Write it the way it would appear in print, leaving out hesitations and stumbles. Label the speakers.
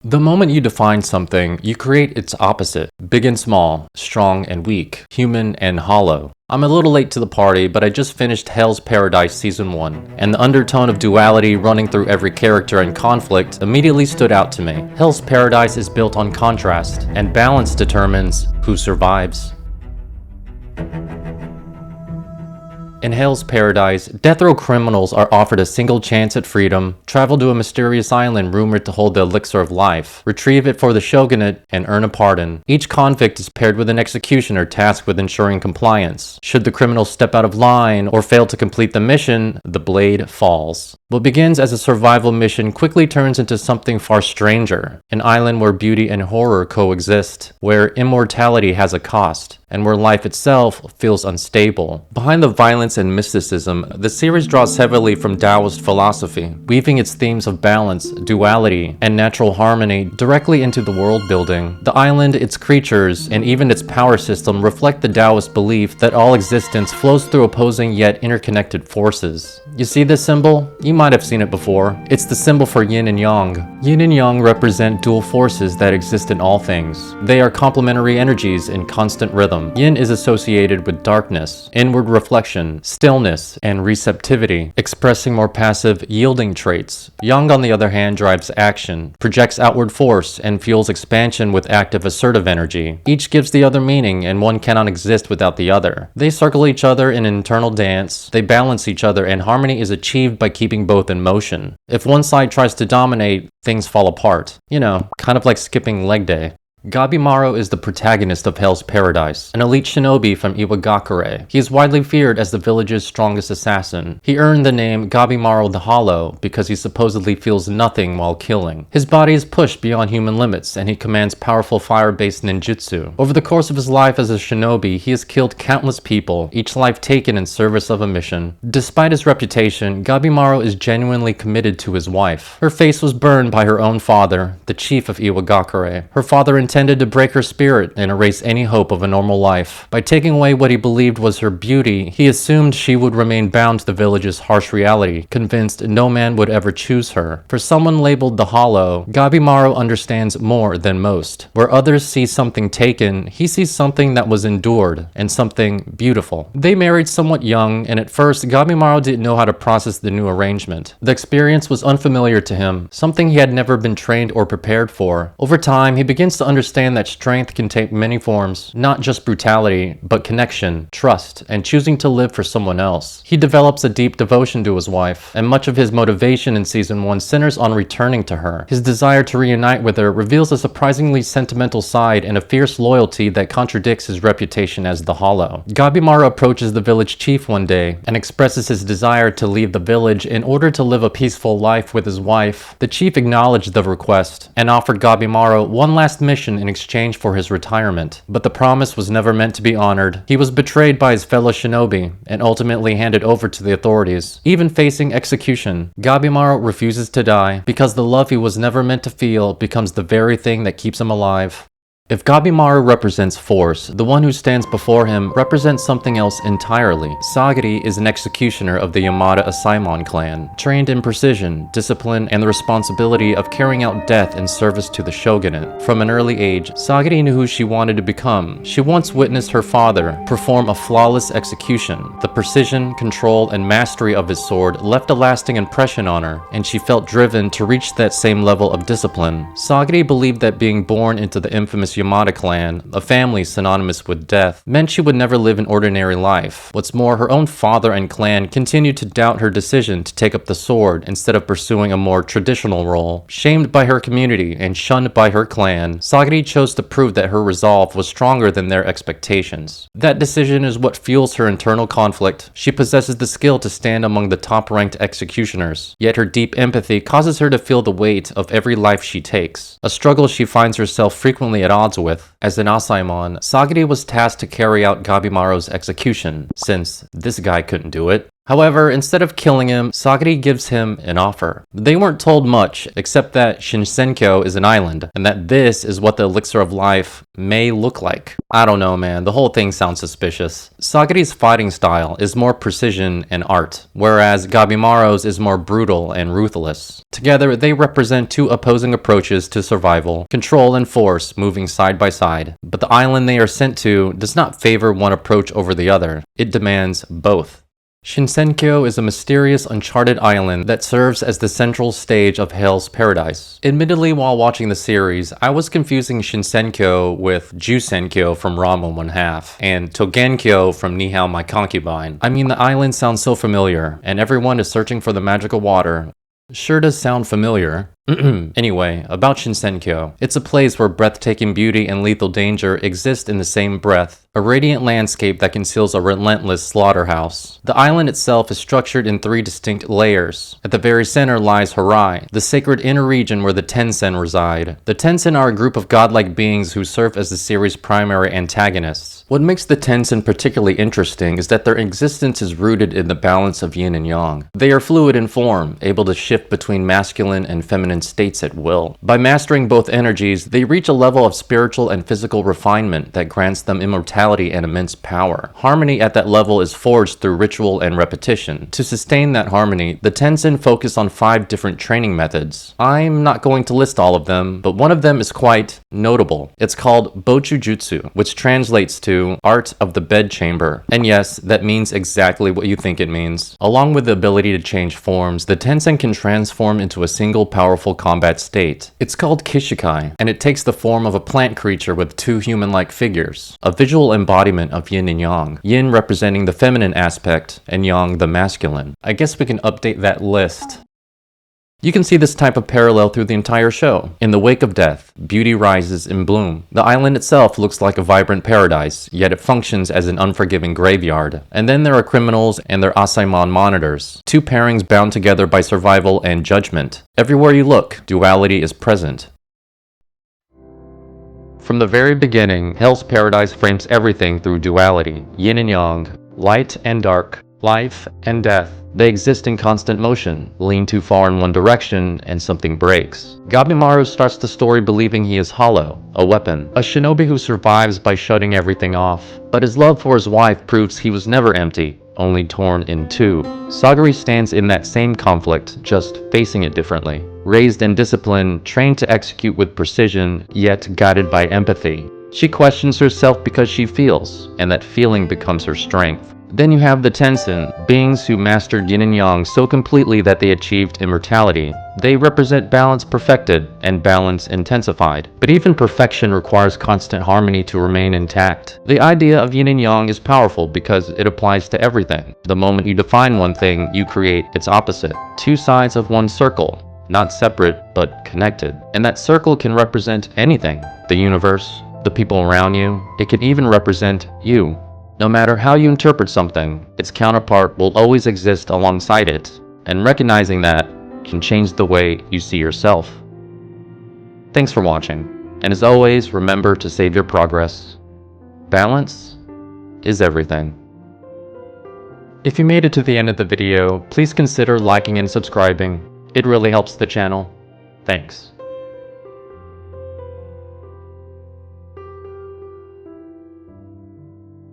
Speaker 1: The moment you define something, you create its opposite. Big and small, strong and weak, human and hollow. I'm a little late to the party, but I just finished Hell's Paradise Season 1, and the undertone of duality running through every character and conflict immediately stood out to me. Hell's Paradise is built on contrast, and balance determines who survives. In Hell's Paradise, death row criminals are offered a single chance at freedom, travel to a mysterious island rumored to hold the elixir of life, retrieve it for the shogunate, and earn a pardon. Each convict is paired with an executioner tasked with ensuring compliance. Should the criminal step out of line or fail to complete the mission, the blade falls. What begins as a survival mission quickly turns into something far stranger, an island where beauty and horror coexist, where immortality has a cost, and where life itself feels unstable. Behind the violence and mysticism, the series draws heavily from Taoist philosophy, weaving its themes of balance, duality, and natural harmony directly into the world building. The island, its creatures, and even its power system reflect the Taoist belief that all existence flows through opposing yet interconnected forces. You see this symbol? You might have seen it before. It's the symbol for yin and yang. Yin and yang represent dual forces that exist in all things. They are complementary energies in constant rhythm. Yin is associated with darkness, inward reflection, stillness, and receptivity, expressing more passive, yielding traits. Yang, on the other hand, drives action, projects outward force, and fuels expansion with active, assertive energy. Each gives the other meaning, and one cannot exist without the other. They circle each other in internal dance, they balance each other, and harmony is achieved by keeping both in motion. If one side tries to dominate, things fall apart. You know, kind of like skipping leg day. Gabimaru is the protagonist of Hell's Paradise, an elite shinobi from Iwagakure. He is widely feared as the village's strongest assassin. He earned the name Gabimaru the Hollow because he supposedly feels nothing while killing. His body is pushed beyond human limits, and he commands powerful fire-based ninjutsu. Over the course of his life as a shinobi, he has killed countless people, each life taken in service of a mission. Despite his reputation, Gabimaru is genuinely committed to his wife. Her face was burned by her own father, the chief of Iwagakure. Her father intended to break her spirit and erase any hope of a normal life. By taking away what he believed was her beauty, he assumed she would remain bound to the village's harsh reality, convinced no man would ever choose her. For someone labeled the Hollow, Gabimaru understands more than most. Where others see something taken, he sees something that was endured, and something beautiful. They married somewhat young, and at first, Gabimaru didn't know how to process the new arrangement. The experience was unfamiliar to him, something he had never been trained or prepared for. Over time, he begins to understand that strength can take many forms, not just brutality, but connection, trust, and choosing to live for someone else. He develops a deep devotion to his wife, and much of his motivation in Season 1 centers on returning to her. His desire to reunite with her reveals a surprisingly sentimental side and a fierce loyalty that contradicts his reputation as the Hollow. Gabimaru approaches the village chief one day and expresses his desire to leave the village in order to live a peaceful life with his wife. The chief acknowledged the request and offered Gabimaru one last mission in exchange for his retirement, but the promise was never meant to be honored. He was betrayed by his fellow shinobi and ultimately handed over to the authorities. Even facing execution, Gabimaru refuses to die because the love he was never meant to feel becomes the very thing that keeps him alive. If Gabimaru represents force, the one who stands before him represents something else entirely. Sagiri is an executioner of the Yamada Asaemon clan, trained in precision, discipline, and the responsibility of carrying out death in service to the shogunate. From an early age, Sagiri knew who she wanted to become. She once witnessed her father perform a flawless execution. The precision, control, and mastery of his sword left a lasting impression on her, and she felt driven to reach that same level of discipline. Sagiri believed that being born into the infamous Yamada clan, a family synonymous with death, meant she would never live an ordinary life. What's more, her own father and clan continued to doubt her decision to take up the sword instead of pursuing a more traditional role. Shamed by her community and shunned by her clan, Sagiri chose to prove that her resolve was stronger than their expectations. That decision is what fuels her internal conflict. She possesses the skill to stand among the top-ranked executioners, yet her deep empathy causes her to feel the weight of every life she takes, a struggle she finds herself frequently at odds with. As an Asaemon, Sagiri was tasked to carry out Gabimaru's execution, since this guy couldn't do it. However, instead of killing him, Sagari gives him an offer. They weren't told much, except that Shinsenkyo is an island, and that this is what the elixir of life may look like. I don't know, man, the whole thing sounds suspicious. Sagari's fighting style is more precision and art, whereas Gabimaro's is more brutal and ruthless. Together, they represent two opposing approaches to survival, control and force moving side by side. But the island they are sent to does not favor one approach over the other, it demands both. Shinsenkyo is a mysterious, uncharted island that serves as the central stage of Hell's Paradise. Admittedly, while watching the series, I was confusing Shinsenkyo with Jusenkyo from Ranma 1/2 and Togenkyo from Nihao My Concubine. I mean, the island sounds so familiar, and everyone is searching for the magical water. Sure does sound familiar. Anyway, about Shinsenkyo. It's a place where breathtaking beauty and lethal danger exist in the same breath. A radiant landscape that conceals a relentless slaughterhouse. The island itself is structured in 3 distinct layers. At the very center lies Harai, the sacred inner region where the Tensen reside. The Tensen are a group of godlike beings who serve as the series' primary antagonists. What makes the Tensen particularly interesting is that their existence is rooted in the balance of yin and yang. They are fluid in form, able to shift between masculine and feminine states at will. By mastering both energies, they reach a level of spiritual and physical refinement that grants them immortality and immense power. Harmony at that level is forged through ritual and repetition. To sustain that harmony, the Tensen focus on 5 different training methods. I'm not going to list all of them, but one of them is quite notable. It's called Bochujutsu, which translates to Art of the Bedchamber. And yes, that means exactly what you think it means. Along with the ability to change forms, the Tensen can transform into a single powerful combat state. It's called Kishikai, and it takes the form of a plant creature with 2 human-like figures, a visual embodiment of yin and yang, yin representing the feminine aspect, and yang the masculine. I guess we can update that list. You can see this type of parallel through the entire show. In the wake of death, beauty rises in bloom. The island itself looks like a vibrant paradise, yet it functions as an unforgiving graveyard. And then there are criminals and their Asaimon monitors, 2 pairings bound together by survival and judgment. Everywhere you look, duality is present. From the very beginning, Hell's Paradise frames everything through duality, yin and yang, light and dark, life and death. They exist in constant motion. Lean too far in one direction, and something breaks. Gabimaru starts the story believing he is hollow, a weapon, a shinobi who survives by shutting everything off. But his love for his wife proves he was never empty, only torn in 2. Sagari stands in that same conflict, just facing it differently. Raised in discipline, trained to execute with precision, yet guided by empathy. She questions herself because she feels, and that feeling becomes her strength. Then you have the Tensen, beings who mastered yin and yang so completely that they achieved immortality. They represent balance perfected and balance intensified. But even perfection requires constant harmony to remain intact. The idea of yin and yang is powerful because it applies to everything. The moment you define one thing, you create its opposite. 2 sides of one circle, not separate but connected. And that circle can represent anything. The universe, the people around you. It can even represent you. No matter how you interpret something, its counterpart will always exist alongside it, and recognizing that can change the way you see yourself. Thanks for watching, and as always, remember to save your progress. Balance is everything. If you made it to the end of the video, please consider liking and subscribing. It really helps the channel. Thanks.